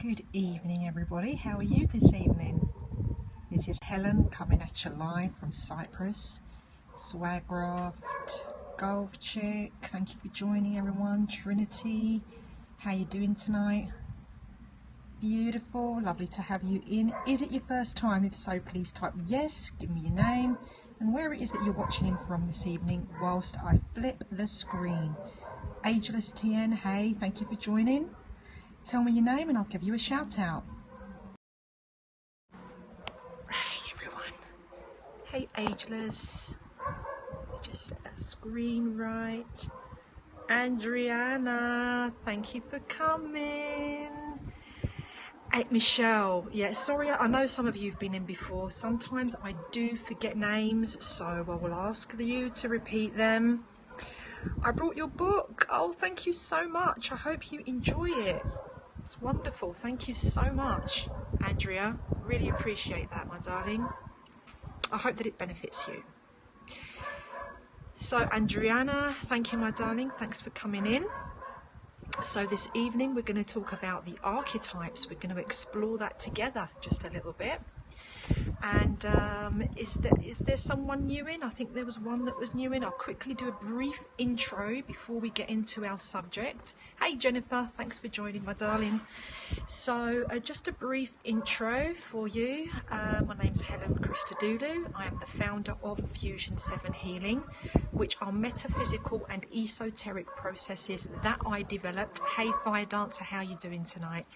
Good evening, everybody. How are you this evening? This is Helen coming at you live from Cyprus. Swagraft, Golf Chick, thank you for joining, everyone. Trinity, how you doing tonight? Beautiful, lovely to have you in. Is it your first time? If so, please type yes, give me your name and where it is that you're watching in from this evening whilst I flip the screen. Ageless TN, hey, thank you for joining. Tell me your name and I'll give you a shout out. Hey everyone. Hey Ageless. Just set that screen right. Adriana, thank you for coming. Hey Michelle, yeah, sorry, I know some of you have been in before. Sometimes I do forget names, so I will ask you to repeat them. I brought your book. Oh, thank you so much. I hope you enjoy it. It's wonderful. Thank you so much, Andrea. Really appreciate that, my darling. I hope that it benefits you. So, Adriana, thank you, my darling. Thanks for coming in. So this evening we're going to talk about the archetypes. We're going to explore that together just a little bit. And is there someone new in? I think there was one that was new in. I'll quickly do a brief intro before we get into our subject. Hey Jennifer, thanks for joining, my darling. So just a brief intro for you. My name's Helen Christodoulou. I am the founder of Fusion 7 Healing, which are metaphysical and esoteric processes that I developed. Hey Fire Dancer, how you doing tonight?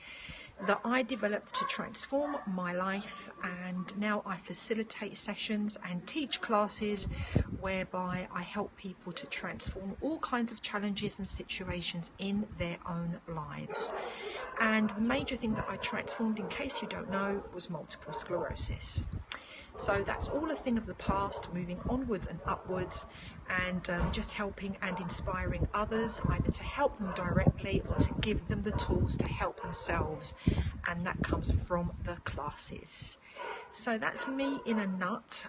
That I developed to transform my life, and now I facilitate sessions and teach classes whereby I help people to transform all kinds of challenges and situations in their own lives. And the major thing that I transformed, in case you don't know, was multiple sclerosis. So that's all a thing of the past, moving onwards and upwards, and just helping and inspiring others, either to help them directly or to give them the tools to help themselves, and that comes from the classes. So that's me in a nut.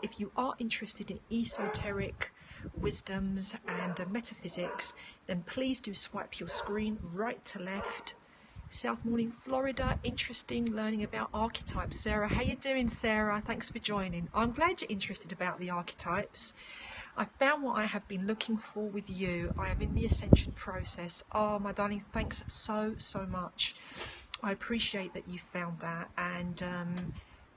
If you are interested in esoteric wisdoms and metaphysics, then please do swipe your screen right to left. South Morning, Florida, interesting learning about archetypes. Sarah, how you doing, Sarah? Thanks for joining. I'm glad you're interested about the archetypes. I found what I have been looking for with you. I am in the ascension process. Oh, my darling, thanks so much. I appreciate that you found that, and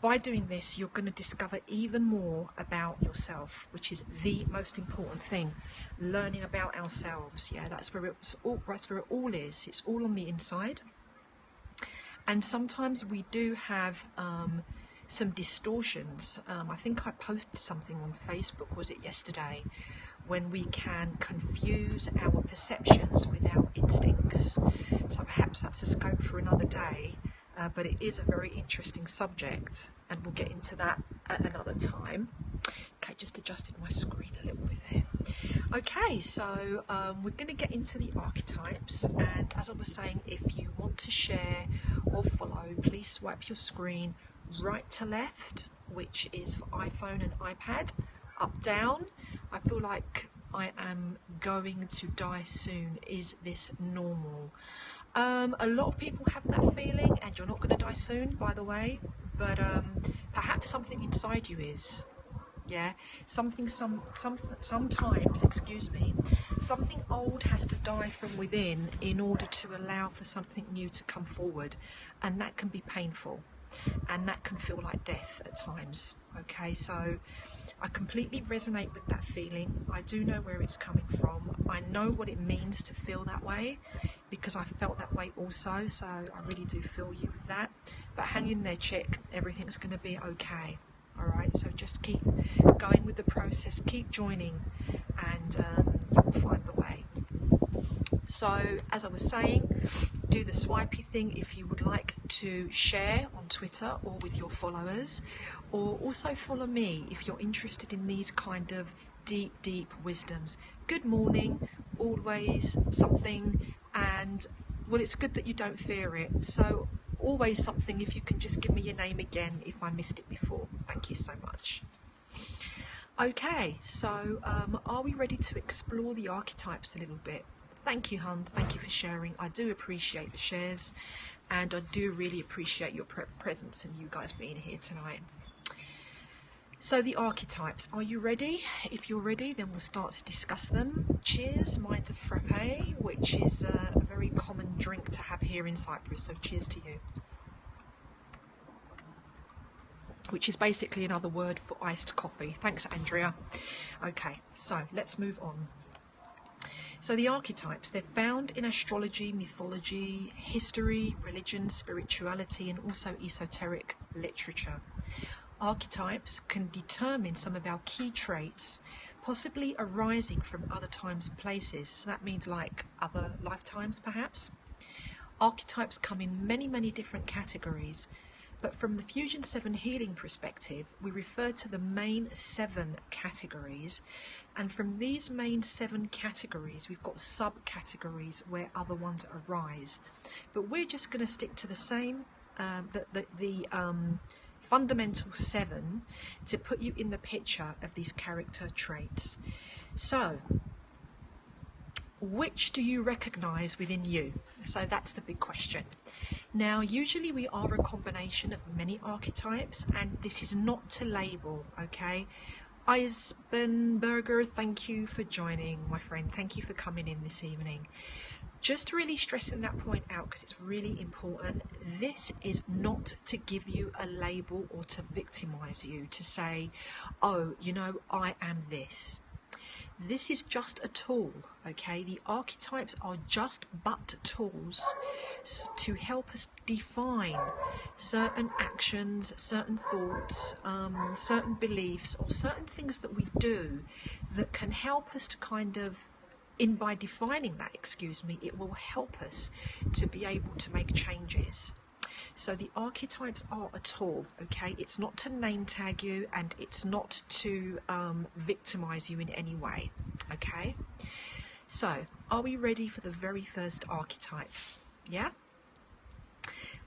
by doing this, you're going to discover even more about yourself, which is the most important thing. Learning about ourselves. Yeah, that's where it all is. It's all on the inside. And sometimes we do have some distortions. I think I posted something on Facebook, was it yesterday, when we can confuse our perceptions with our instincts. So perhaps that's a scope for another day, but it is a very interesting subject, and we'll get into that at another time. Okay, just adjusted my screen a little bit there. Okay, so we're going to get into the archetypes, and as I was saying, if you want to share or follow, please swipe your screen right to left, which is for iPhone and iPad. Up, down. I feel like I am going to die soon. Is this normal? A lot of people have that feeling, and you're not going to die soon, by the way, but perhaps something inside you is. Yeah, sometimes, excuse me, something old has to die from within in order to allow for something new to come forward, and that can be painful, and that can feel like death at times. Okay, so I completely resonate with that feeling. I do know where it's coming from. I know what it means to feel that way, because I felt that way also, so I really do feel you with that. But hang in there, chick, everything's going to be okay. Alright, so just keep going with the process, keep joining, and you will find the way. So, as I was saying, do the swipey thing if you would like to share on Twitter or with your followers, or also follow me if you're interested in these kind of deep wisdoms. Good morning, always something, and well, it's good that you don't fear it, so always something if you can just give me your name again if I missed it before. Thank you so much. Okay, so are we ready to explore the archetypes a little bit? Thank you, hun. Thank you for sharing. I do appreciate the shares. and I do really appreciate your presence and you guys being here tonight. So the archetypes, are you ready? If you're ready, then we'll start to discuss them. Cheers, mine's a frappe, which is a very common drink to have here in Cyprus, so cheers to you. Which is basically another word for iced coffee. Thanks, Andrea. Okay, so let's move on. So the archetypes, they're found in astrology, mythology, history, religion, spirituality, and also esoteric literature. Archetypes can determine some of our key traits, possibly arising from other times and places. So that means like other lifetimes, perhaps. Archetypes come in many, many different categories. But from the Fusion 7 healing perspective, we refer to the main 7 categories. And from these main 7 categories, we've got subcategories where other ones arise. But we're just going to stick to the same, fundamental 7 to put you in the picture of these character traits. So, which do you recognize within you? So that's the big question. Now, usually we are a combination of many archetypes, and this is not to label, okay? Eisbenberger, thank you for joining, my friend. Thank you for coming in this evening. Just really stressing that point out because it's really important. This is not to give you a label or to victimize you, to say, oh, you know, I am this. This is just a tool, okay? The archetypes are just but tools to help us define certain actions, certain thoughts, certain beliefs, or certain things that we do that can help us to kind of, by defining that, it will help us to be able to make changes. So the archetypes are a tool, okay? It's not to name tag you, and it's not to victimize you in any way, okay? So, are we ready for the very first archetype? Yeah?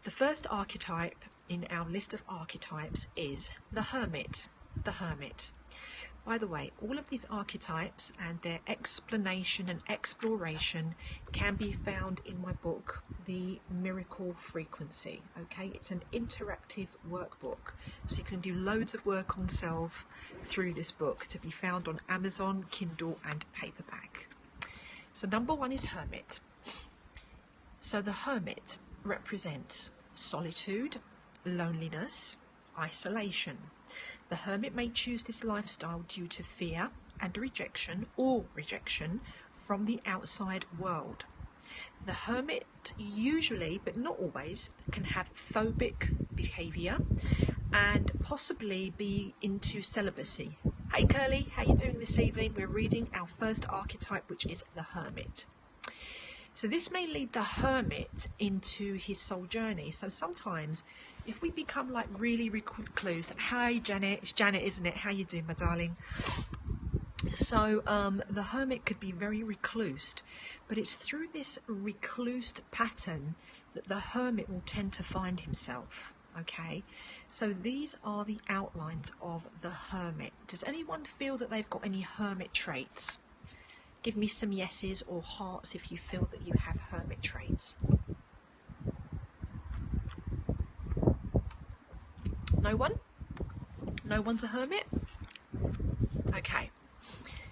The first archetype in our list of archetypes is the Hermit. The Hermit. By the way, all of these archetypes and their explanation and exploration can be found in my book, The Miracle Frequency. Okay, it's an interactive workbook, so you can do loads of work on self through this book, to be found on Amazon, Kindle and paperback. So number 1 is Hermit. So the Hermit represents solitude, loneliness, isolation. The hermit may choose this lifestyle due to fear and rejection, or rejection from the outside world. The hermit usually, but not always, can have phobic behavior and possibly be into celibacy. Hey Curly, how you doing this evening? We're reading our first archetype, which is the Hermit. So this may lead the hermit into his soul journey. So sometimes if we become like really recluse, hi Janet, it's Janet, isn't it? How you doing, my darling? So the hermit could be very reclused, but it's through this reclused pattern that the hermit will tend to find himself. Okay, so these are the outlines of the hermit. Does anyone feel that they've got any hermit traits? Give me some yeses or hearts if you feel that you have hermit traits. No one? No one's a hermit? Okay.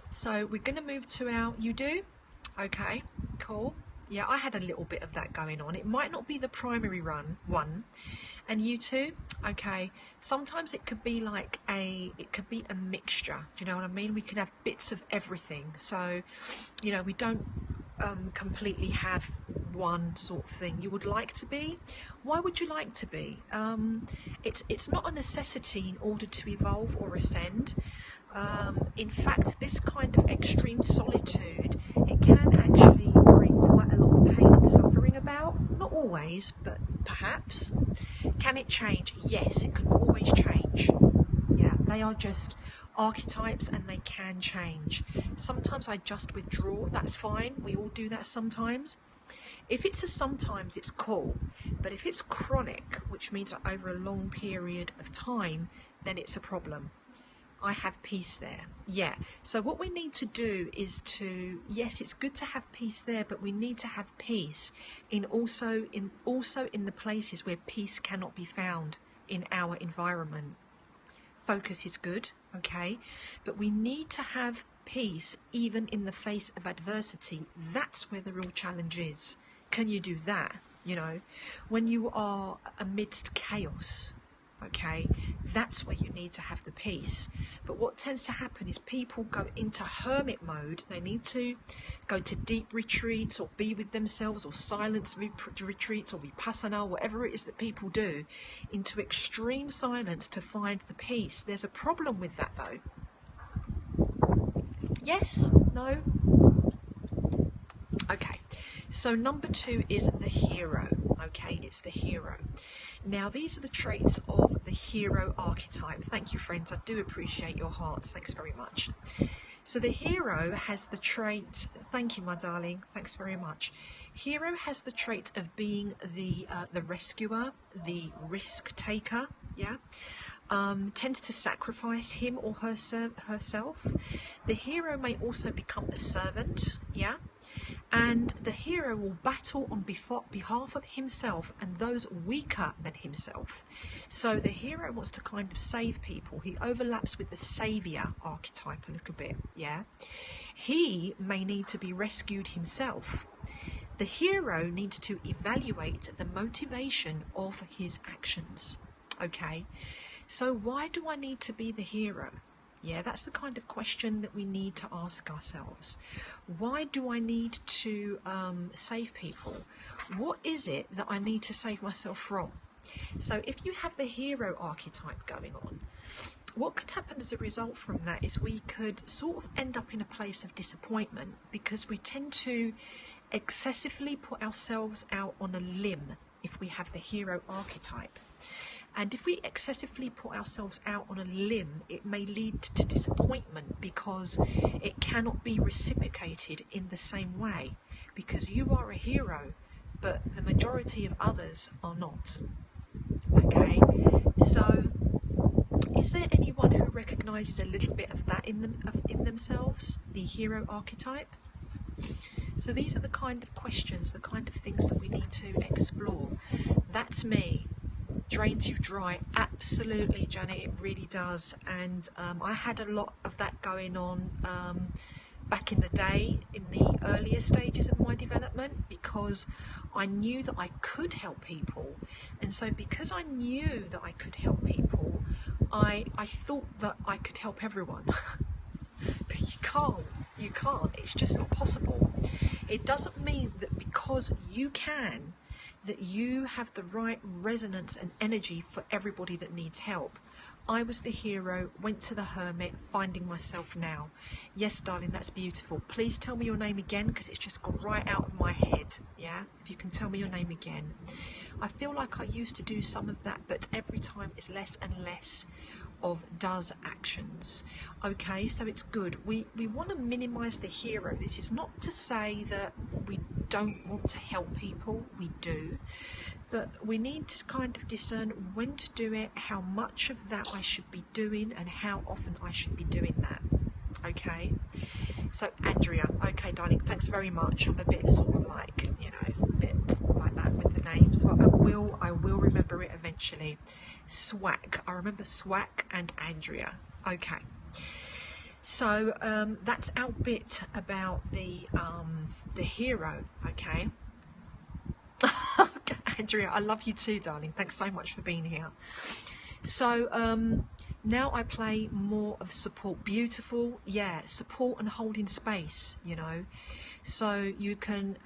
So we're going to move to our, you do? Okay, cool. Yeah, I had a little bit of that going on. It might not be the primary one. And you too? Okay. Sometimes it could be like it could be a mixture. Do you know what I mean? We can have bits of everything. So, you know, we don't completely have one sort of thing. You would like to be? Why would you like to be? It's not a necessity in order to evolve or ascend. In fact, this kind of extreme solitude, it can actually bring quite a lot of pain and suffering about. Not always, but perhaps. Can it change? Yes, it can always change. Yeah, they are just archetypes and they can change. Sometimes I just withdraw, that's fine. We all do that sometimes. If it's a sometimes, it's cool. But if it's chronic, which means over a long period of time, then it's a problem. I have peace there. Yeah. So what we need to do is to, yes, it's good to have peace there, but we need to have peace in also in the places where peace cannot be found in our environment. Focus is good, okay, but we need to have peace even in the face of adversity. That's where the real challenge is. Can you do that? You know, when you are amidst chaos, okay, that's where you need to have the peace. But what tends to happen is people go into hermit mode. They need to go to deep retreats or be with themselves or silence retreats or vipassana, whatever it is that people do, into extreme silence to find the peace. There's a problem with that though. Yes? No? Okay. So number 2 is the hero. Okay, it's the hero. Now, these are the traits of the hero archetype. Thank you, friends. I do appreciate your hearts. Thanks very much. So the hero has the trait, thank you, my darling. Thanks very much. Hero has the trait of being the rescuer, the risk taker, yeah? Tends to sacrifice him or herself. The hero may also become the servant, yeah? And the hero will battle on behalf of himself and those weaker than himself. So the hero wants to kind of save people. He overlaps with the savior archetype a little bit, yeah? He may need to be rescued himself. The hero needs to evaluate the motivation of his actions, okay? So why do I need to be the hero? Yeah, that's the kind of question that we need to ask ourselves. Why do I need to save people? What is it that I need to save myself from? So if you have the hero archetype going on, what could happen as a result from that is we could sort of end up in a place of disappointment because we tend to excessively put ourselves out on a limb if we have the hero archetype. And if we excessively put ourselves out on a limb, it may lead to disappointment because it cannot be reciprocated in the same way, because you are a hero, but the majority of others are not. Okay, so is there anyone who recognises a little bit of that in themselves, the hero archetype? So these are the kind of questions, the kind of things that we need to explore. That's me. Drains you dry, absolutely, Janet, it really does. And I had a lot of that going on back in the day, in the earlier stages of my development, because I knew that I could help people. And so because I knew that I could help people, I thought that I could help everyone. But you can't, it's just not possible. It doesn't mean that because you can, that you have the right resonance and energy for everybody that needs help. I was the hero, went to the hermit, finding myself now. Yes, darling, that's beautiful. Please tell me your name again, because it's just gone right out of my head. Yeah, if you can tell me your name again. I feel like I used to do some of that, but every time it's less and less of does actions. Okay, so it's good. We want to minimize the hero. This is not to say that we don't want to help people, we do, but we need to kind of discern when to do it, how much of that I should be doing, and how often I should be doing that. Okay, so Andrea, okay, darling, thanks very much. I'm a bit sort of like, you know, a bit like that with the names, but I will remember it eventually. Swack, I remember Swack and Andrea. Okay, so that's our bit about the hero. Okay. Andrea, I love you too, darling. Thanks so much for being here. So now I play more of support. Beautiful, yeah, support and holding space, you know. So you can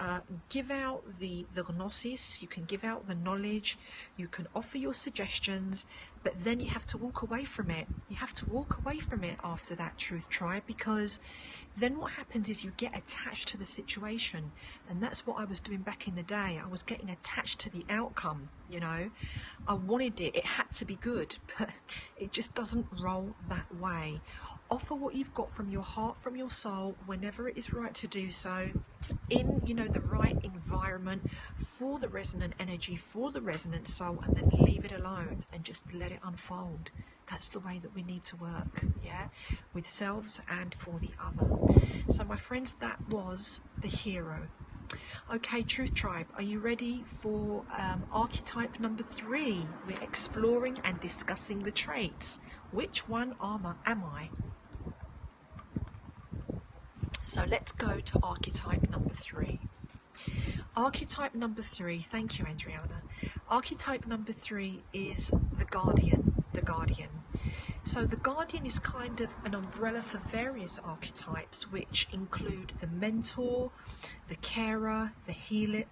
give out the gnosis, you can give out the knowledge, you can offer your suggestions, but then you have to walk away from it. You have to walk away from it after that truth tribe, because then what happens is you get attached to the situation. And that's what I was doing back in the day. I was getting attached to the outcome, you know. I wanted it, it had to be good, but it just doesn't roll that way. Offer what you've got from your heart, from your soul, whenever it is right to do so. in, you know, the right environment for the resonant energy, for the resonant soul, and then leave it alone and just let it unfold. That's the way that we need to work, yeah, with selves and for the other. So my friends, that was the hero. Okay, Truth Tribe, are you ready for archetype number 3? We're exploring and discussing the traits. Which one am I? So let's go to archetype number 3. Archetype number 3, thank you, Adriana. Archetype number 3 is the guardian, the guardian. So the guardian is kind of an umbrella for various archetypes, which include the mentor, the carer, the healer,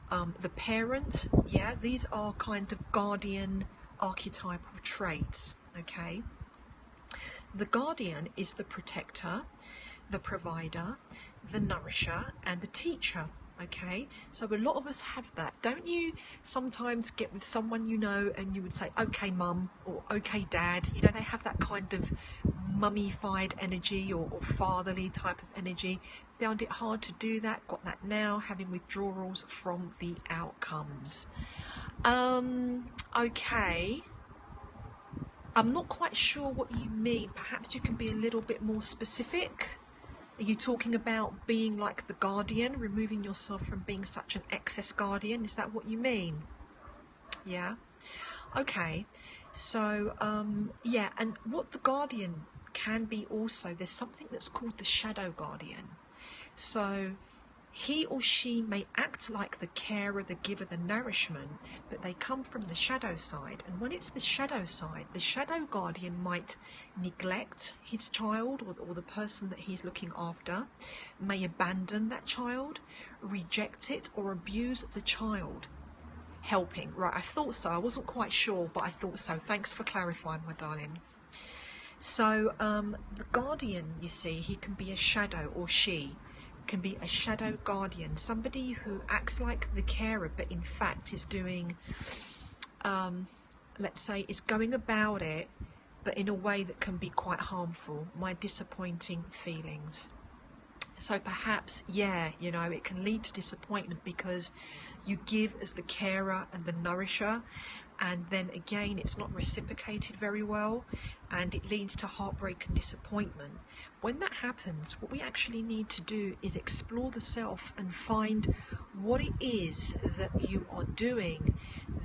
the parent. Yeah, these are kind of guardian archetypal traits, okay? The guardian is the protector, the provider, the nourisher, and the teacher. Okay, so a lot of us have that. Don't you sometimes get with someone you know and you would say, okay mum, or okay dad? You know, they have that kind of mummified energy or fatherly type of energy. Found it hard to do that, got that now, having withdrawals from the outcomes. Okay, I'm not quite sure what you mean. Perhaps you can be a little bit more specific. Are you talking about being like the guardian, removing yourself from being such an excess guardian? Is that what you mean? Yeah. Okay. So, yeah, and what the guardian can be also, there's something that's called the shadow guardian. So he or she may act like the carer, the giver, the nourishment, but they come from the shadow side. And when it's the shadow side, the shadow guardian might neglect his child or the person that he's looking after, may abandon that child, reject it, or abuse the child. Helping. Right, I thought so. I wasn't quite sure, but I thought so. Thanks for clarifying, my darling. So the guardian, you see, he can be a shadow, or she can be a shadow guardian, somebody who acts like the carer but in fact is doing, let's say, is going about it but in a way that can be quite harmful, my disappointing feelings. So perhaps, yeah, you know, it can lead to disappointment because you give as the carer and the nourisher, and then again it's not reciprocated very well, and it leads to heartbreak and disappointment. When that happens, what we actually need to do is explore the self and find what it is that you are doing,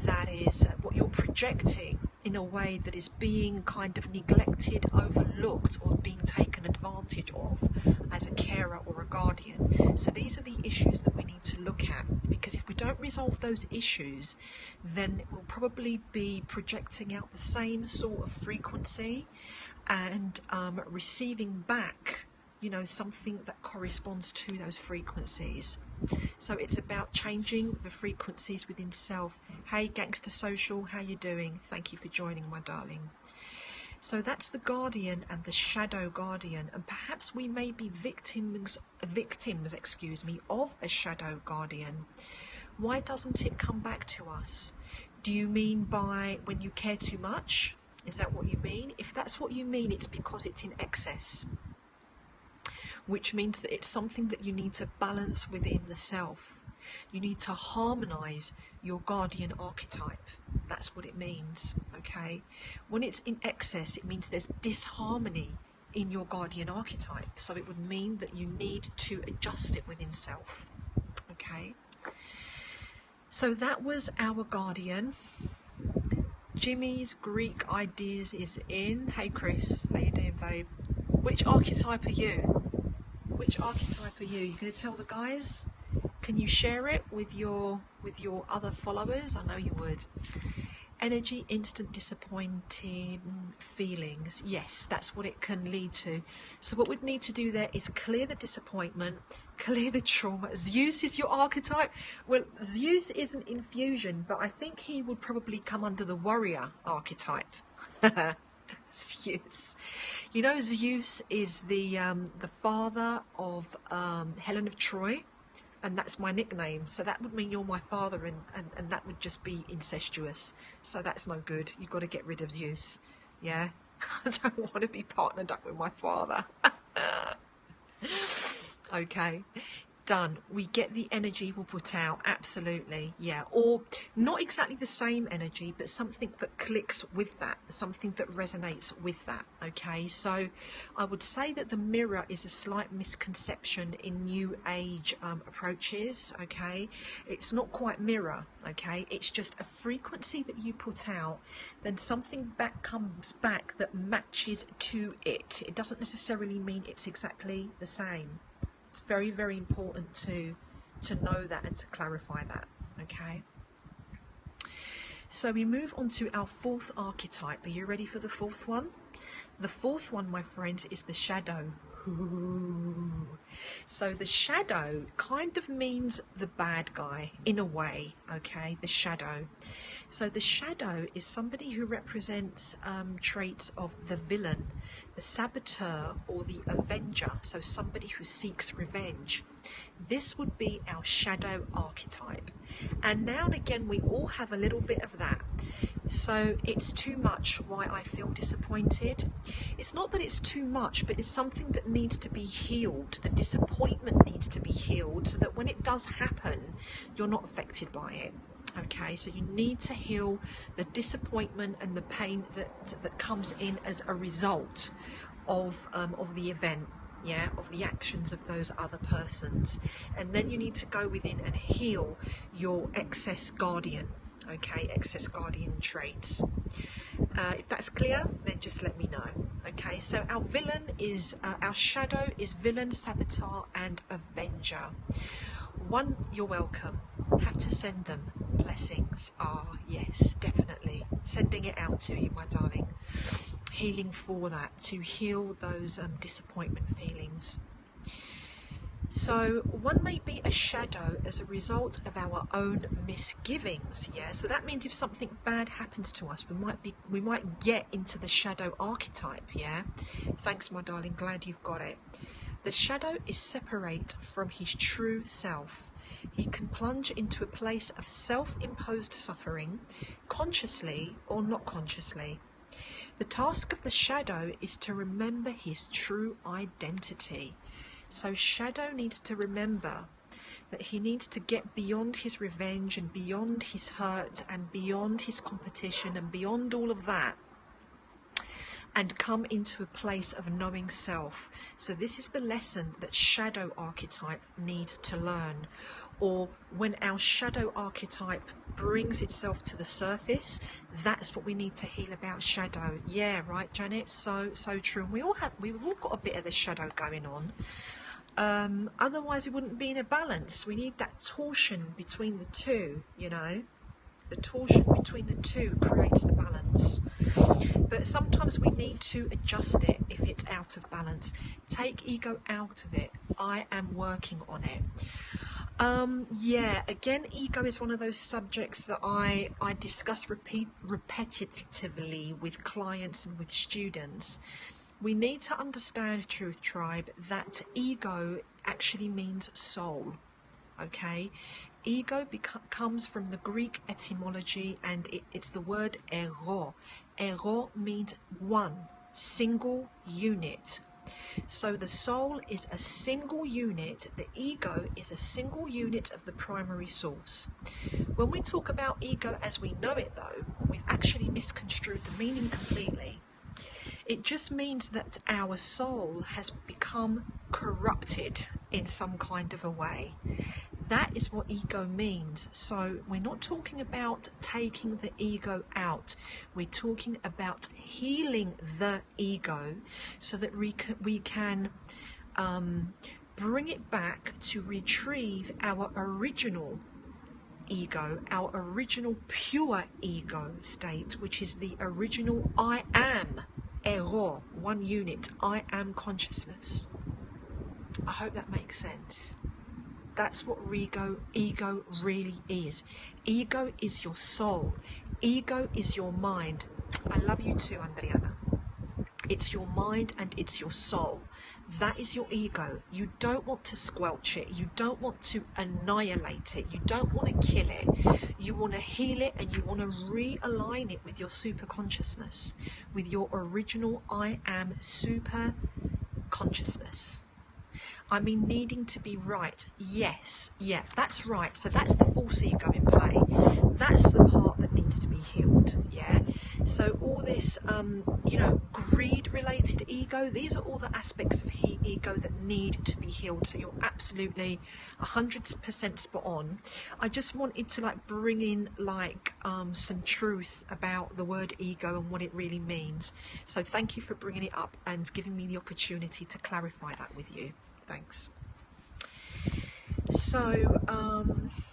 that is what you're projecting in a way that is being kind of neglected, overlooked, or being taken advantage of as a carer or a guardian. So these are the issues that we need to look at, because if we don't resolve those issues, then we'll probably be projecting out the same sort of frequency and receiving back, you know, something that corresponds to those frequencies. So it's about changing the frequencies within self. Hey Gangster Social, how you doing? Thank you for joining, my darling. So that's the guardian and the shadow guardian, and perhaps we may be victims, of a shadow guardian. Why doesn't it come back to us? Do you mean by when you care too much? Is that what you mean? If that's what you mean, it's because it's in excess, which means that it's something that you need to balance within the self. You need to harmonize your guardian archetype. That's what it means, okay? When it's in excess, it means there's disharmony in your guardian archetype. So it would mean that you need to adjust it within self, okay? So that was our guardian. Jimmy's Greek Ideas is in. Hey Chris, how you doing, babe? Which archetype are you? Which archetype are you? You going to tell the guys? Can you share it with your other followers? I know you would. Energy, instant disappointing feelings. Yes, that's what it can lead to. So what we'd need to do there is clear the disappointment, clear the trauma. Zeus is your archetype. Well, Zeus isn't in fusion, but I think he would probably come under the warrior archetype. Zeus. You know, Zeus is the father of Helen of Troy, and that's my nickname. So that would mean you're my father, and that would just be incestuous. So that's no good. You've got to get rid of Zeus. Yeah, I don't want to be partnered up with my father. Okay, done. We get the energy we'll put out, absolutely, yeah. Or not exactly the same energy, but something that clicks with that, something that resonates with that. Okay, so I would say that the mirror is a slight misconception in new age approaches. Okay, it's not quite mirror. Okay, it's just a frequency that you put out, then something back comes back that matches to it. It doesn't necessarily mean it's exactly the same. It's very, very important to know that and to clarify that. Okay, so we move on to our fourth archetype. Are you ready for the fourth one? The fourth one, my friends, is the shadow. Ooh. So the shadow kind of means the bad guy in a way. Okay, the shadow. So the shadow is somebody who represents traits of the villain, the saboteur, or the avenger. So somebody who seeks revenge. This would be our shadow archetype. And now and again we all have a little bit of that. So it's too much why I feel disappointed. It's not that it's too much, but it's something that needs to be healed. The disappointment needs to be healed so that when it does happen, you're not affected by it. Okay, so you need to heal the disappointment and the pain that comes in as a result of the event. Yeah, of the actions of those other persons. And then you need to go within and heal your excess guardian. Okay, excess guardian traits. If that's clear, then just let me know. Okay, so our villain is our shadow is villain, saboteur, and avenger. One, you're welcome. Have to send them blessings. Ah, yes, definitely. Sending it out to you, my darling. Healing for that, to heal those disappointment feelings. So one may be a shadow as a result of our own misgivings. Yeah, so that means if something bad happens to us, we might get into the shadow archetype. Yeah, thanks, my darling, glad you've got it. The shadow is separate from his true self. He can plunge into a place of self-imposed suffering, consciously or not consciously. The task of the shadow is to remember his true identity. So shadow needs to remember that he needs to get beyond his revenge and beyond his hurt and beyond his competition and beyond all of that, and come into a place of knowing self. So this is the lesson that shadow archetype needs to learn. Or when our shadow archetype brings itself to the surface, that's what we need to heal about shadow. Yeah, right, Janet, so true. And we've all got a bit of the shadow going on. Otherwise we wouldn't be in a balance. We need that torsion between the two, you know. The torsion between the two creates the balance. But sometimes we need to adjust it if it's out of balance. Take ego out of it. I am working on it. Yeah, again, ego is one of those subjects that I discuss repetitively with clients and with students. We need to understand, Truth Tribe, that ego actually means soul. Okay, ego comes from the Greek etymology, and it's the word ego. Ego means one, single unit. So the soul is a single unit, the ego is a single unit of the primary source. When we talk about ego as we know it, though, we've actually misconstrued the meaning completely. It just means that our soul has become corrupted in some kind of a way. That is what ego means. So we're not talking about taking the ego out. We're talking about healing the ego so that we can bring it back to retrieve our original ego, our original pure ego state, which is the original I am, ego, one unit, I am consciousness. I hope that makes sense. That's what ego really is. Ego is your soul. Ego is your mind. I love you too, Andriana. It's your mind and it's your soul. That is your ego. You don't want to squelch it. You don't want to annihilate it. You don't want to kill it. You want to heal it, and you want to realign it with your super consciousness, with your original I am super consciousness. I mean needing to be right. Yes, yeah, that's right. So that's the false ego in play. That's the part that needs to be healed, yeah? So all this, you know, greed-related ego, these are all the aspects of ego that need to be healed. So you're absolutely 100% spot on. I just wanted to like bring in like some truth about the word ego and what it really means. So thank you for bringing it up and giving me the opportunity to clarify that with you. Thanks. So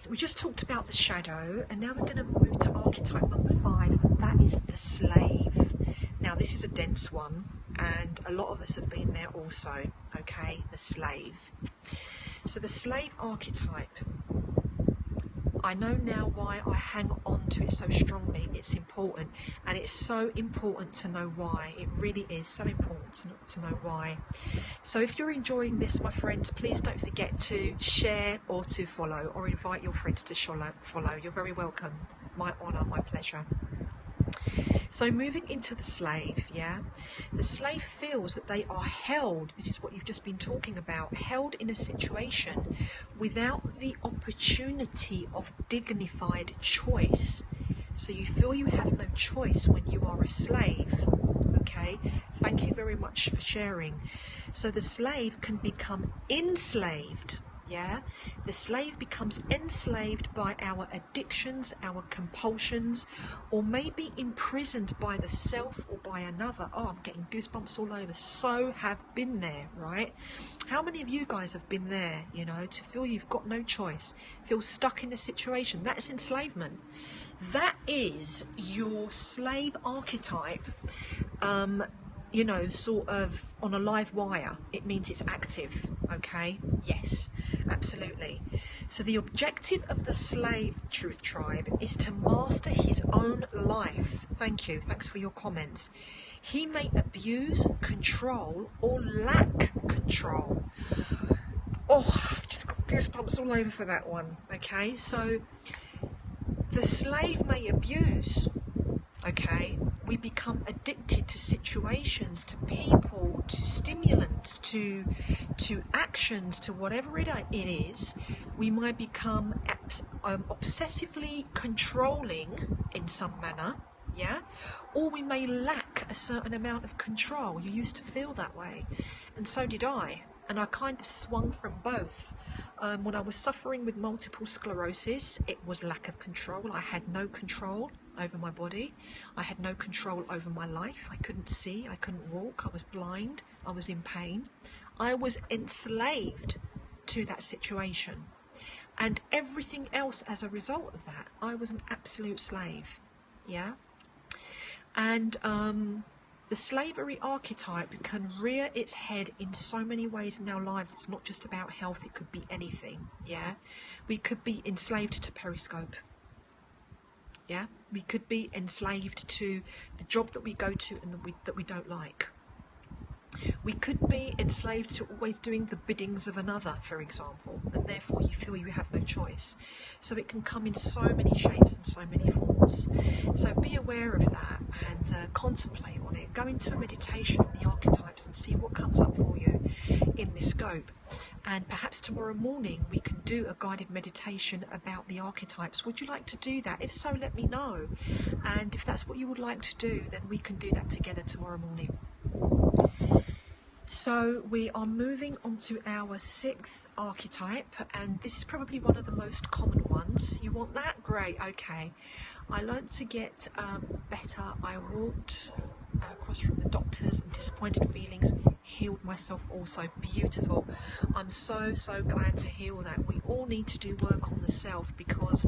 we just talked about the shadow, and now we're going to move to archetype number 5, and that is the slave. Now this is a dense one, and a lot of us have been there also, okay, the slave. So the slave archetype, I know now why I hang on to it so strongly. It's important, and it's so important to know why. It really is so important to know why. So if you're enjoying this, my friends, please don't forget to share or to follow, or invite your friends to follow. You're very welcome. My honour, my pleasure. So moving into the slave, yeah, the slave feels that they are held, this is what you've just been talking about, held in a situation without the opportunity of dignified choice. So you feel you have no choice when you are a slave, okay? Thank you very much for sharing. So the slave can become enslaved. Yeah, the slave becomes enslaved by our addictions, our compulsions, or maybe imprisoned by the self or by another. Oh, I'm getting goosebumps all over. So have been there, right? How many of you guys have been there, you know, to feel you've got no choice, feel stuck in a situation? That's enslavement. That is your slave archetype, you know, sort of on a live wire. It means it's active, okay? Yes, absolutely. So the objective of the slave truth tribe is to master his own life. Thank you, thanks for your comments. He may abuse, control, or lack control. Oh, I've just got goosebumps all over for that one, okay? So the slave may abuse. Okay, we become addicted to situations, to people, to stimulants, to actions, to whatever it is. We might become obsessively controlling in some manner, yeah? Or we may lack a certain amount of control. You used to feel that way, and so did I. And I kind of swung from both. When I was suffering with multiple sclerosis, it was lack of control. I had no control over my body. I had no control over my life. I couldn't see, I couldn't walk, I was blind, I was in pain. I was enslaved to that situation. And everything else as a result of that, I was an absolute slave. Yeah? And the slavery archetype can rear its head in so many ways in our lives. It's not just about health, it could be anything, yeah? We could be enslaved to Periscope, yeah? We could be enslaved to the job that we go to and that we don't like. We could be enslaved to always doing the biddings of another, for example, and therefore you feel you have no choice. So it can come in so many shapes and so many forms. So be aware of that and contemplate on it. Go into a meditation on the archetypes and see what comes up for you in this scope. And perhaps tomorrow morning we can do a guided meditation about the archetypes. Would you like to do that? If so, let me know. And if that's what you would like to do, then we can do that together tomorrow morning. So we are moving on to our 6th archetype, and this is probably one of the most common ones. You want that? Great, okay. I learned to get better. I walked across from the doctors and disappointed feelings, healed myself also. Beautiful. I'm so glad to heal that. We all need to do work on the self, because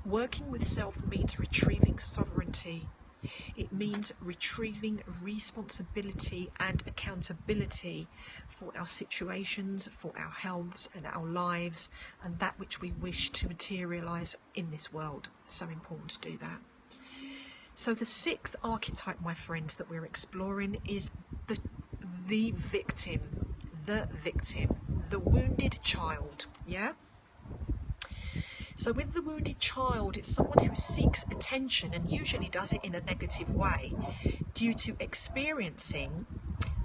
working with self means retrieving sovereignty. It means retrieving responsibility and accountability for our situations, for our healths and our lives, and that which we wish to materialize in this world. It's so important to do that. So the 6th archetype, my friends, that we're exploring is the victim, the wounded child, yeah? So with the wounded child, it's someone who seeks attention and usually does it in a negative way due to experiencing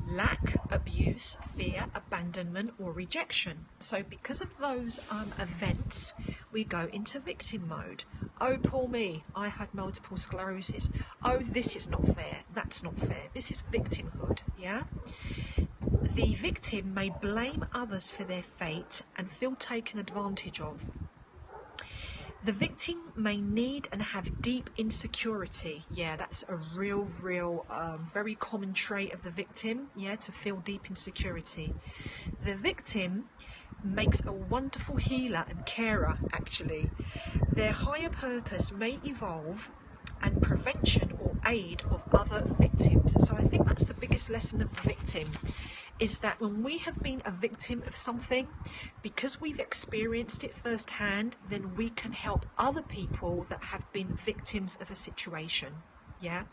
lack, abuse, fear, abandonment, or rejection. So because of those events, we go into victim mode. Oh, poor me, I had multiple sclerosis. Oh, this is not fair, that's not fair. This is victimhood, yeah? The victim may blame others for their fate and feel taken advantage of. The victim may need and have deep insecurity. Yeah, that's a real, very common trait of the victim, yeah, to feel deep insecurity. The victim makes a wonderful healer and carer, actually. Their higher purpose may evolve and prevention or aid of other victims. So I think that's the biggest lesson of the victim, is that when we have been a victim of something, because we've experienced it firsthand, then we can help other people that have been victims of a situation. Yeah,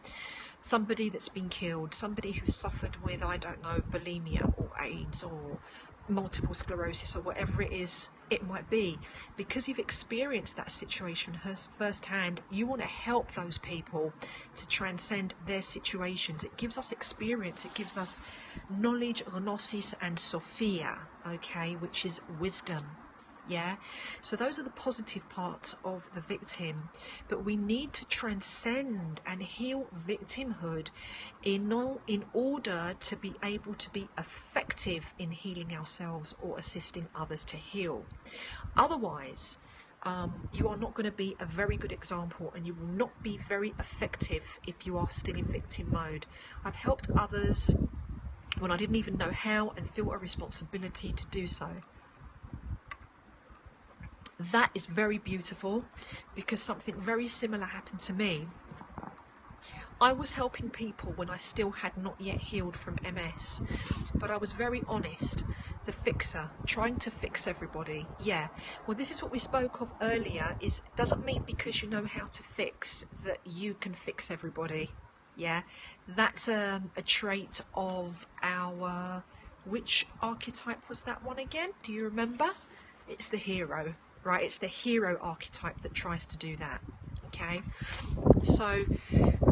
somebody that's been killed, somebody who suffered with, I don't know, bulimia or AIDS or multiple sclerosis or whatever it is it might be. Because you've experienced that situation firsthand, you want to help those people to transcend their situations. It gives us experience, it gives us knowledge, gnosis and sophia, okay, which is wisdom. Yeah, so those are the positive parts of the victim, but we need to transcend and heal victimhood in order to be able to be effective in healing ourselves or assisting others to heal. Otherwise, you are not going to be a very good example, and you will not be very effective if you are still in victim mode. I've helped others when I didn't even know how and feel a responsibility to do so. That is very beautiful, because something very similar happened to me. I was helping people when I still had not yet healed from MS, but I was very honest, the fixer, trying to fix everybody. Yeah, well, this is what we spoke of earlier, is doesn't mean because you know how to fix that you can fix everybody. Yeah, that's a trait of our, which archetype was that one again? Do you remember? It's the hero. Right, it's the hero archetype that tries to do that, okay? So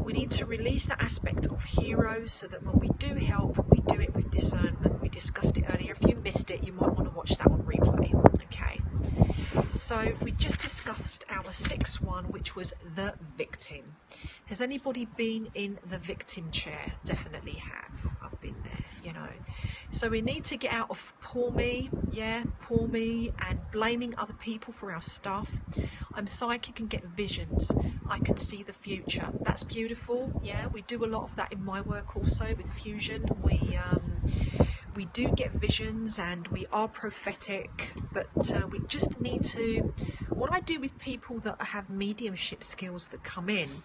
we need to release that aspect of heroes so that when we do help, we do it with discernment. We discussed it earlier. If you missed it, you might want to watch that on replay, okay? So we just discussed our 6th one, which was the victim. Has anybody been in the victim chair? Definitely have. I've been there, you know. So we need to get out of poor me, yeah, poor me, and blaming other people for our stuff. I'm psychic and get visions. I can see the future. That's beautiful, yeah. We do a lot of that in my work also with fusion. We do get visions and we are prophetic, but we just need to, what I do with people that have mediumship skills that come in,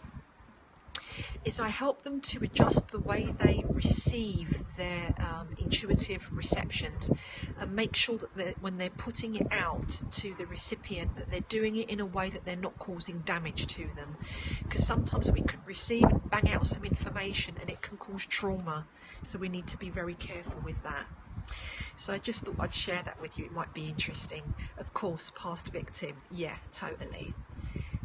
is I help them to adjust the way they receive their intuitive receptions, and make sure that when they're putting it out to the recipient, that they're doing it in a way that they're not causing damage to them, because sometimes we can receive and bang out some information and it can cause trauma, so we need to be very careful with that. So I just thought I'd share that with you. It might be interesting. Of course, past victim, yeah, totally.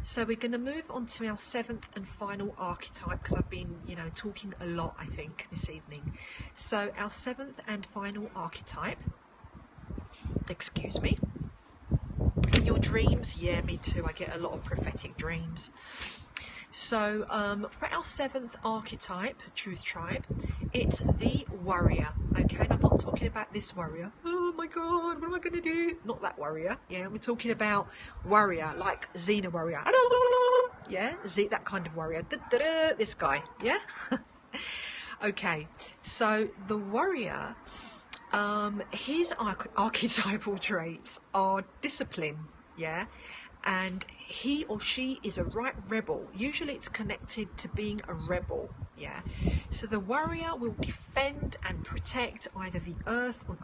So we're going to move on to our 7th and final archetype, because I've been, you know, talking a lot, I think, this evening. So our 7th and final archetype, excuse me, in your dreams, yeah, me too, I get a lot of prophetic dreams. So for our 7th archetype, Truth Tribe, it's the warrior, okay? And I'm not talking about this warrior, oh my god, what am I going to do? Not that warrior, yeah? We're talking about warrior, like Xena warrior, yeah? That kind of warrior, this guy, yeah? Okay, so the warrior, his archetypal traits are discipline, yeah? And he or she is a right rebel. Usually it's connected to being a rebel, yeah? So the warrior will defend and protect either the earth or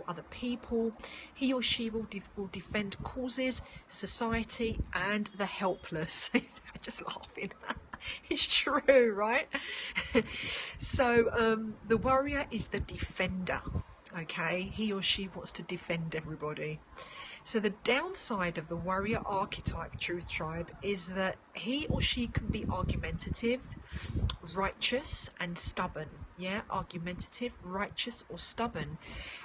other people. He or she will defend causes, society, and the helpless. I'm just laughing. It's true, right? So the warrior is the defender, okay? He or she wants to defend everybody. So the downside of the warrior archetype, Truth Tribe, is that he or she can be argumentative, righteous and stubborn. yeah, argumentative, righteous, or stubborn.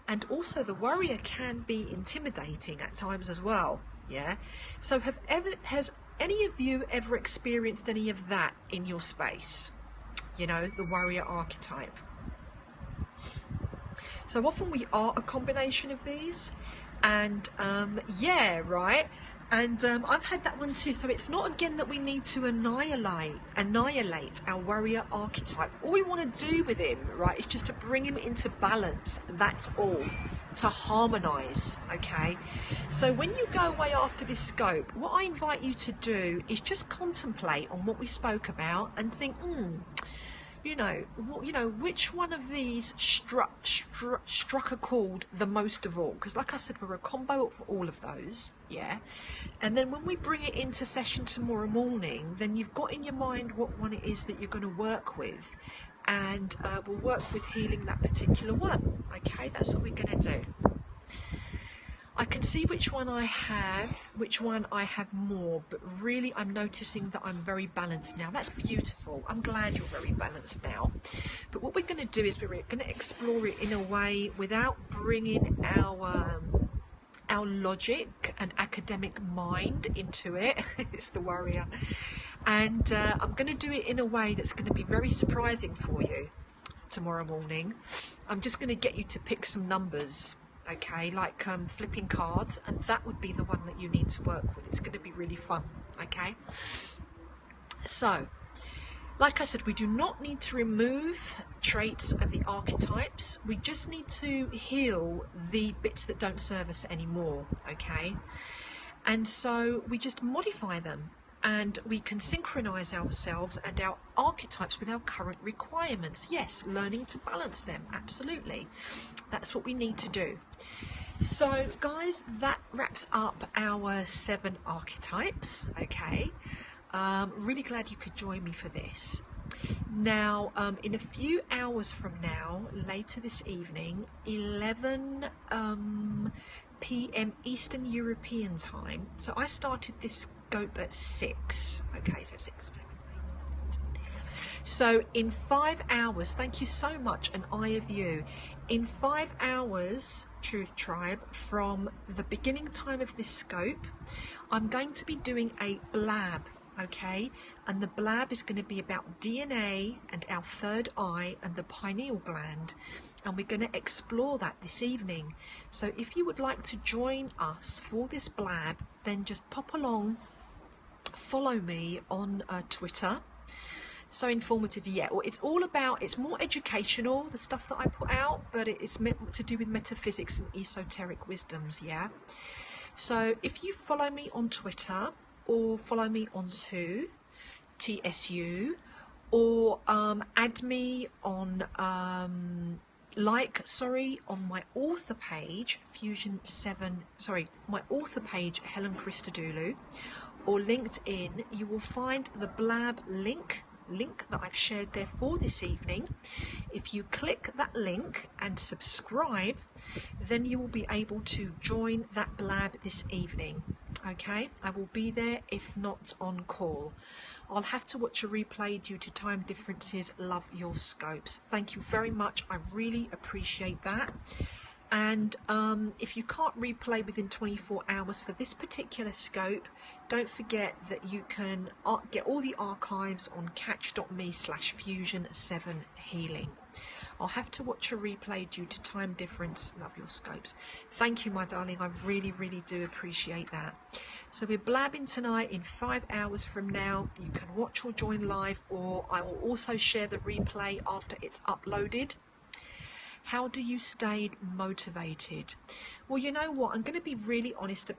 And also the warrior can be intimidating at times as well, yeah. So has any of you ever experienced any of that in your space? You know, the warrior archetype. So often we are a combination of these, and yeah, right. And I've had that one too. So it's not again that we need to annihilate our warrior archetype. All we want to do with him, right, is just to bring him into balance. That's all. To harmonize, okay? So when you go away after this scope, what I invite you to do is just contemplate on what we spoke about and think, you know, which one of these struck a chord the most of all? Because like I said, we're a combo of all of those, yeah. And then when we bring it into session tomorrow morning, then you've got in your mind what one it is that you're going to work with, and we'll work with healing that particular one. Okay, that's what we're going to do. I can see which one I have more, but really I'm noticing that I'm very balanced now. That's beautiful. I'm glad you're very balanced now. But what we're going to do is we're going to explore it in a way without bringing our logic and academic mind into it. It's the warrior. And I'm going to do it in a way that's going to be very surprising for you tomorrow morning. I'm just going to get you to pick some numbers. Okay, like flipping cards, and that would be the one that you need to work with. It's going to be really fun. Okay, so like I said, we do not need to remove traits of the archetypes. We just need to heal the bits that don't serve us anymore. Okay, and so we just modify them, and we can synchronize ourselves and our archetypes with our current requirements. Yes, learning to balance them, absolutely. That's what we need to do. So guys, that wraps up our 7 archetypes. Okay, really glad you could join me for this. Now in a few hours from now, later this evening, 11 p.m. Eastern European time, so I started this scope at 6. Okay, so 6, 7, 8. So in 5 hours, thank you so much, an eye of you. In 5 hours, Truth Tribe, from the beginning time of this scope, I'm going to be doing a blab, okay? And the blab is going to be about DNA and our third eye and the pineal gland. And we're going to explore that this evening. So if you would like to join us for this blab, then just pop along, follow me on Twitter. So informative, yeah. Well, it's all about, it's more educational, the stuff that I put out, but it's meant to do with metaphysics and esoteric wisdoms, yeah. So if you follow me on Twitter, or follow me on TSU, or add me on on my author page, my author page, Helen Christodoulou, or LinkedIn, you will find the blab link that I've shared there for this evening. If you click that link and subscribe, then you will be able to join that blab this evening. Okay, I will be there, if not on call. I'll have to watch a replay due to time differences. Love your scopes. Thank you very much. I really appreciate that. And if you can't replay within 24 hours for this particular scope, don't forget that you can get all the archives on catch.me/fusion7healing. I'll have to watch a replay due to time difference. Love your scopes. Thank you, my darling. I really, really do appreciate that. So we're blabbing tonight. In 5 hours from now, you can watch or join live, or I will also share the replay after it's uploaded. How do you stay motivated? Well, you know what? I'm going to be really honest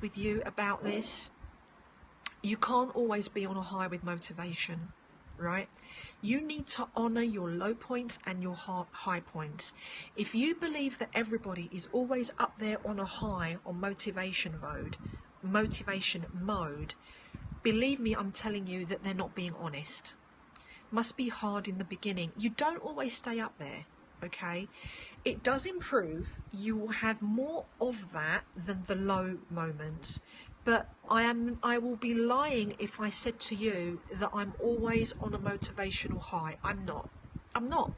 with you about this. You can't always be on a high with motivation, right? You need to honor your low points and your high points. If you believe that everybody is always up there on a high on motivation mode, believe me, I'm telling you that they're not being honest. Must be hard in the beginning. You don't always stay up there. Okay, it does improve. You will have more of that than the low moments, but I will be lying if I said to you that I'm always on a motivational high. I'm not. I'm not.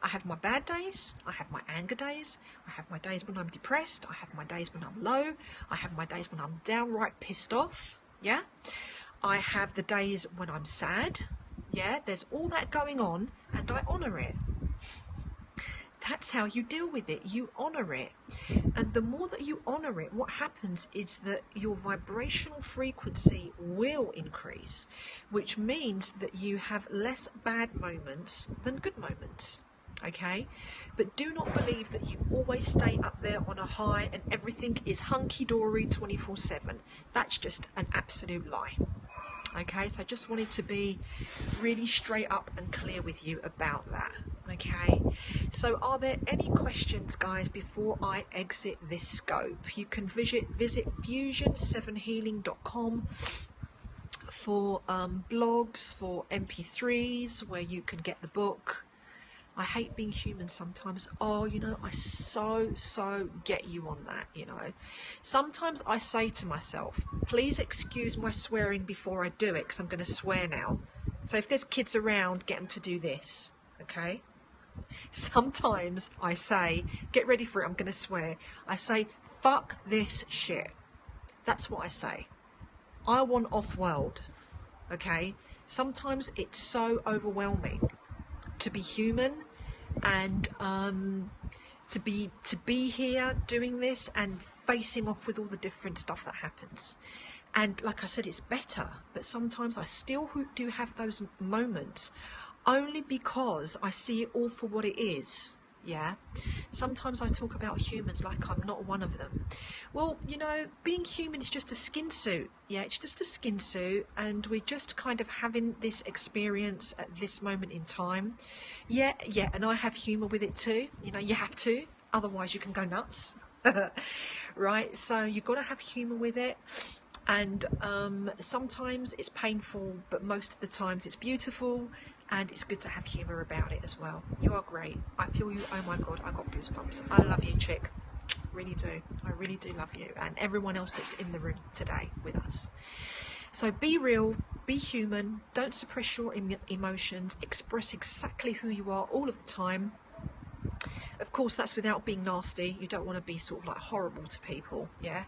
I have my bad days, I have my anger days, I have my days when I'm depressed, I have my days when I'm low, I have my days when I'm downright pissed off, yeah? I have the days when I'm sad, yeah? There's all that going on, and I honour it. That's how you deal with it. You honour it. And the more that you honour it, what happens is that your vibrational frequency will increase, which means that you have less bad moments than good moments. Okay? But do not believe that you always stay up there on a high and everything is hunky-dory 24/7. That's just an absolute lie. Okay, so I just wanted to be really straight up and clear with you about that. Okay, so are there any questions, guys, before I exit this scope? You can visit fusion7healing.com for blogs, for MP3s, where you can get the book. I hate being human sometimes. Oh, you know, I so get you on that, you know. Sometimes I say to myself, please excuse my swearing before I do it, because I'm going to swear now. So if there's kids around, get them to do this, okay? Sometimes I say, get ready for it, I'm going to swear. I say, fuck this shit. That's what I say. I want off-world, okay? Sometimes it's so overwhelming to be human and to be here doing this and facing off with all the different stuff that happens. And like I said, it's better, but sometimes I still do have those moments, only because I see it all for what it is. Yeah, sometimes I talk about humans like I'm not one of them. Well, you know, being human is just a skin suit. Yeah, it's just a skin suit, and we're just kind of having this experience at this moment in time. Yeah, and I have humour with it too. You know, you have to, otherwise you can go nuts. Right, so you've got to have humour with it. And sometimes it's painful, but most of the times it's beautiful, and it's good to have humour about it as well. You are great. I feel you. Oh my God, I got goosebumps. I love you, chick. Really do. I really do love you, and everyone else that's in the room today with us. So be real, be human, don't suppress your emotions, express exactly who you are all of the time. Of course, that's without being nasty. You don't want to be sort of like horrible to people, yeah?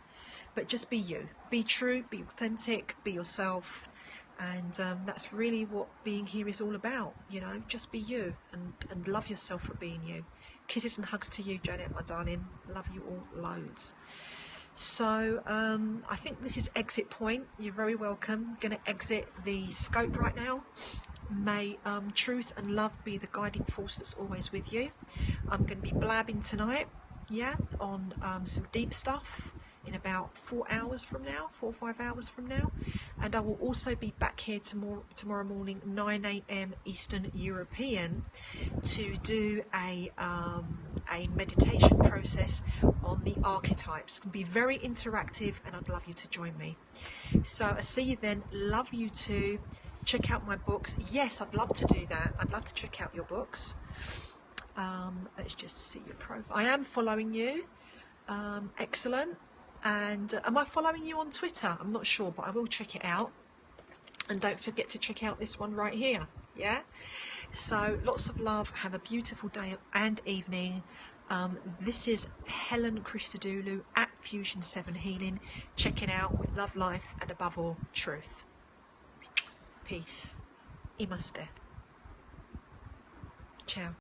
But just be you. Be true, be authentic, be yourself. And that's really what being here is all about, you know? Just be you and love yourself for being you. Kisses and hugs to you, Janet, my darling. Love you all loads. So I think this is exit point. You're very welcome. Going to exit the scope right now. May truth and love be the guiding force that's always with you. I'm going to be blabbing tonight, yeah, on some deep stuff in about 4 hours from now, 4 or 5 hours from now. And I will also be back here tomorrow morning, 9 AM Eastern European, to do a meditation process on the archetypes. It's going to be very interactive, and I'd love you to join me. So I see you then. Love you too. Check out my books. Yes, I'd love to do that. I'd love to check out your books. Let's just see your profile. I am following you. Excellent. And am I following you on Twitter? I'm not sure, but I will check it out. And don't forget to check out this one right here. Yeah? So lots of love. Have a beautiful day and evening. This is Helen Christodoulou at Fusion 7 Healing. Check it out with love, life, and above all, truth. Peace. Namaste. Ciao.